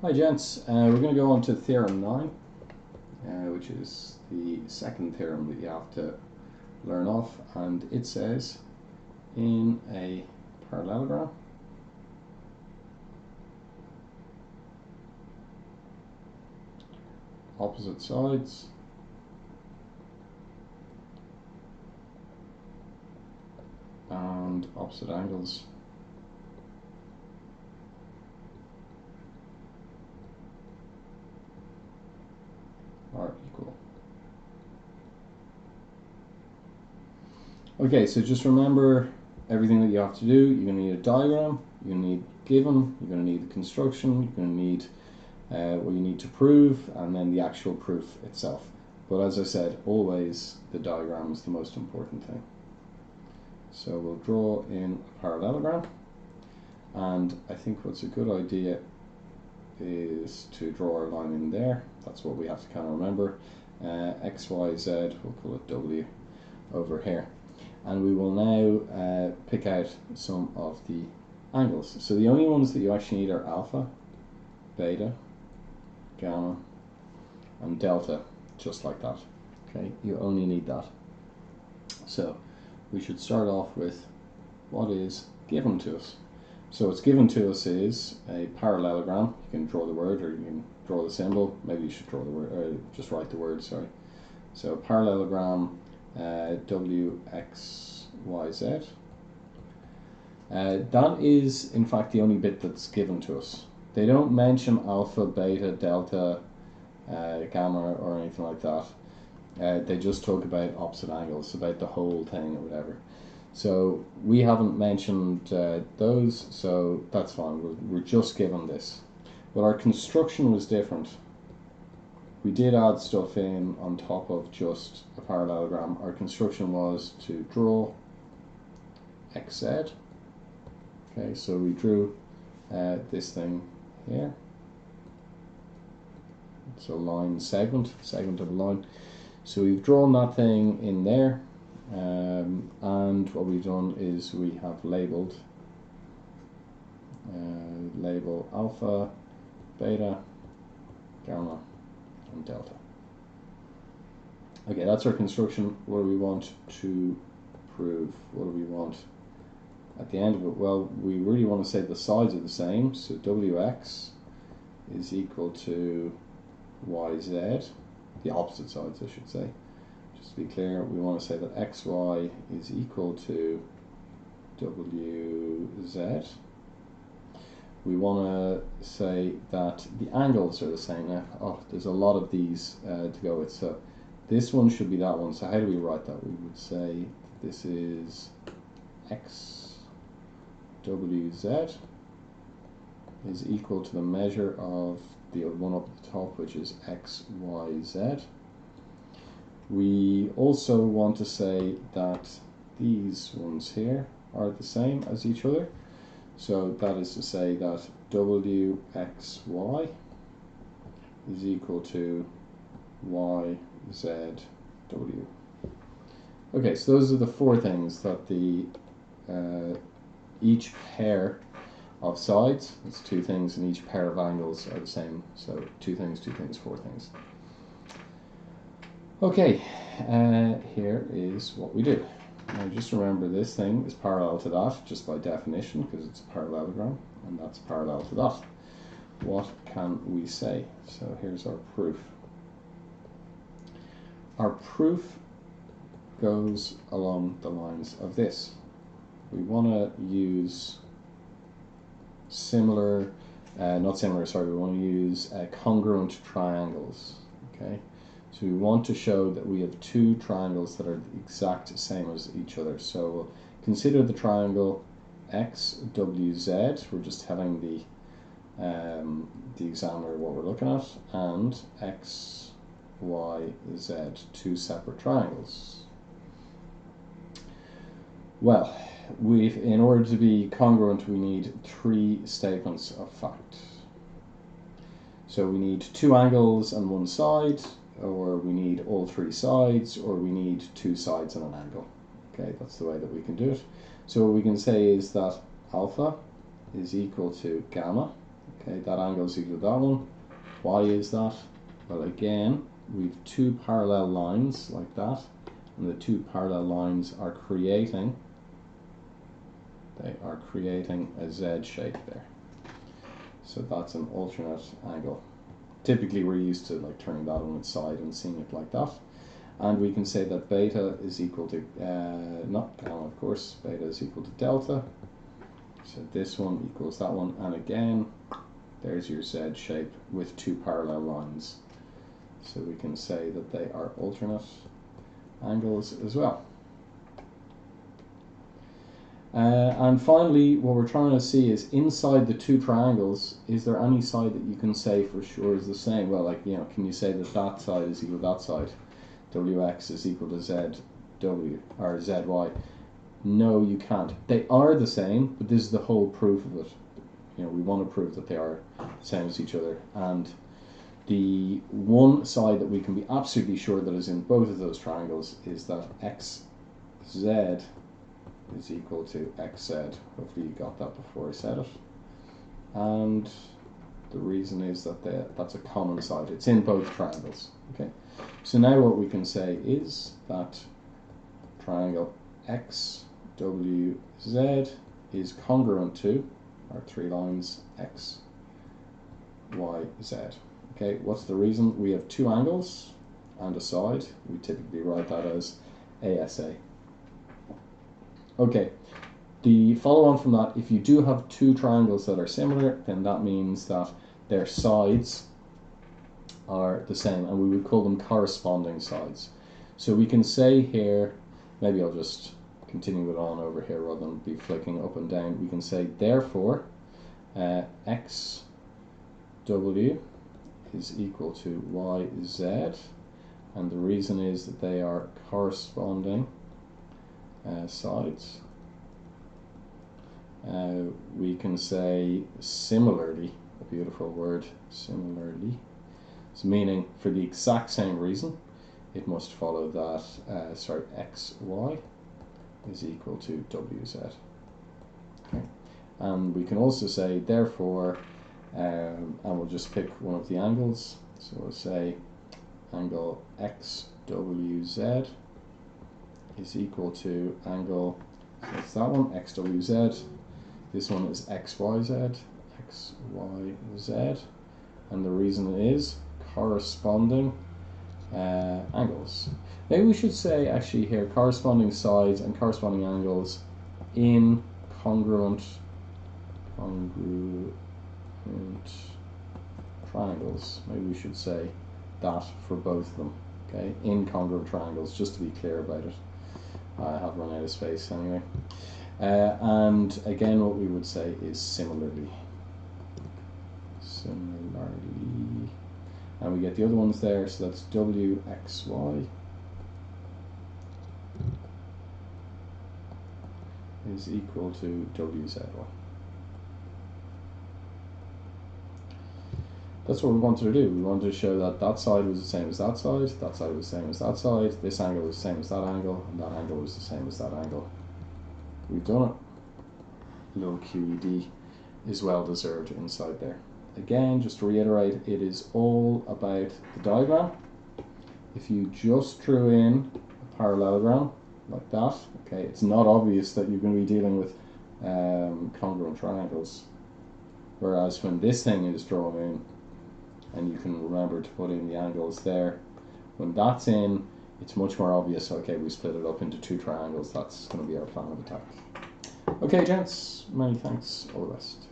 Hi gents, we're going to go on to theorem 9, which is the second theorem that you have to learn off, and it says in a parallelogram opposite sides and opposite angles are equal. Okay, so just remember everything that you have to do. You're going to need a diagram, you're going to need given, you're going to need the construction, you're going to need what you need to prove, and then the actual proof itself. But as I said, always the diagram is the most important thing. So we'll draw in a parallelogram, and I think what's a good idea is to draw our line in there. That's what we have to kind of remember. X, Y, Z, we'll call it W over here. And we will now pick out some of the angles. So the only ones that you actually need are alpha, beta, gamma, and delta, just like that. Okay, you only need that. So we should start off with what is given to us. So what's given to us is a parallelogram. You can draw the word or you can draw the symbol. Maybe you should draw the word, just write the word, sorry. So parallelogram W, X, Y, Z. That is in fact the only bit that's given to us. They don't mention alpha, beta, delta, gamma or anything like that. They just talk about opposite angles, about the whole thing or whatever. So we haven't mentioned those, so that's fine. We're just given this. But our construction was different. We did add stuff in on top of just a parallelogram. Our construction was to draw XZ. Okay, so we drew this thing here. So line segment of a line. So we've drawn that thing in there. And what we've done is we have labeled label alpha, beta, gamma, and delta. Okay, that's our construction. What do we want to prove? What do we want at the end of it? Well, we really want to say the sides are the same, so Wx is equal to Yz, the opposite sides I should say. Just to be clear, we want to say that xy is equal to wz. We want to say that the angles are the same. Now, there's a lot of these to go with. So this one should be that one. So how do we write that? We would say this is xwz is equal to the measure of the one up at the top, which is xyz. We also want to say that these ones here are the same as each other. So that is to say that wxy is equal to yzw. Okay, so those are the four things that the each pair of sides, it's two things, and each pair of angles are the same. So two things, four things. Okay, here is what we do. Now just remember this thing is parallel to that, just by definition, because it's a parallelogram, and that's parallel to that. What can we say? So here's our proof. Our proof goes along the lines of this. We want to use similar, not similar, sorry, we want to use congruent triangles, okay? So we want to show that we have two triangles that are the exact same as each other. So we'll consider the triangle XWZ. We're just telling the examiner what we're looking at, and XYZ, two separate triangles. Well, in order to be congruent, we need three statements of fact. So we need two angles and one side, or we need all three sides, or we need two sides and an angle. Okay, that's the way that we can do it. So what we can say is that alpha is equal to gamma, Okay, that angle is equal to that one. Why is that? Well, again, we've two parallel lines like that, and the two parallel lines are creating, a Z shape there. So that's an alternate angle. Typically we're used to like turning that on its side and seeing it like that. And we can say that beta is equal to, not gamma of course, beta is equal to delta. So this one equals that one, and again, there's your Z shape with two parallel lines. So we can say that they are alternate angles as well. And finally, what we're trying to see is inside the two triangles, is there any side that you can say for sure is the same? Well, like, you know, can you say that that side is equal to that side? Wx is equal to Zw, or Zy. No, you can't. They are the same, but this is the whole proof of it. You know, we want to prove that they are the same as each other. And the one side that we can be absolutely sure that is in both of those triangles is that xz is equal to xz. Hopefully you got that before I said it. And the reason is that that's a common side. It's in both triangles. Okay. So now what we can say is that triangle XWZ is congruent to our three lines X, Y, Z. Okay, what's the reason? We have two angles and a side. We typically write that as ASA. Okay, the follow on from that, if you do have two triangles that are similar, then that means that their sides are the same, and we would call them corresponding sides. So we can say here, maybe I'll just continue it on over here rather than be flicking up and down. We can say therefore XW is equal to YZ, and the reason is that they are corresponding sides. We can say similarly, a beautiful word, similarly. It's meaning for the exact same reason, it must follow that XY is equal to WZ. Okay. And we can also say therefore, and we'll just pick one of the angles. So we'll say angle XWZ is equal to angle, so that's that one, XWZ. This one is XYZ, XYZ, and the reason is corresponding angles. Maybe we should say actually here corresponding sides and corresponding angles in congruent triangles. Maybe we should say that for both of them. Okay, incongruent triangles, just to be clear about it. I have run out of space anyway. And again, what we would say is similarly. Similarly. And we get the other ones there, so that's WXY is equal to WZY. That's what we wanted to do. We wanted to show that that side was the same as that side was the same as that side, this angle was the same as that angle, and that angle was the same as that angle. We've done it. Little QED is well deserved inside there. Again, just to reiterate, it is all about the diagram. If you just drew in a parallelogram like that, okay, it's not obvious that you're going to be dealing with congruent triangles. Whereas when this thing is drawn in, and you can remember to put in the angles there, when that's in, it's much more obvious, okay, we split it up into two triangles, that's going to be our plan of attack. Okay, gents, many thanks, all the best.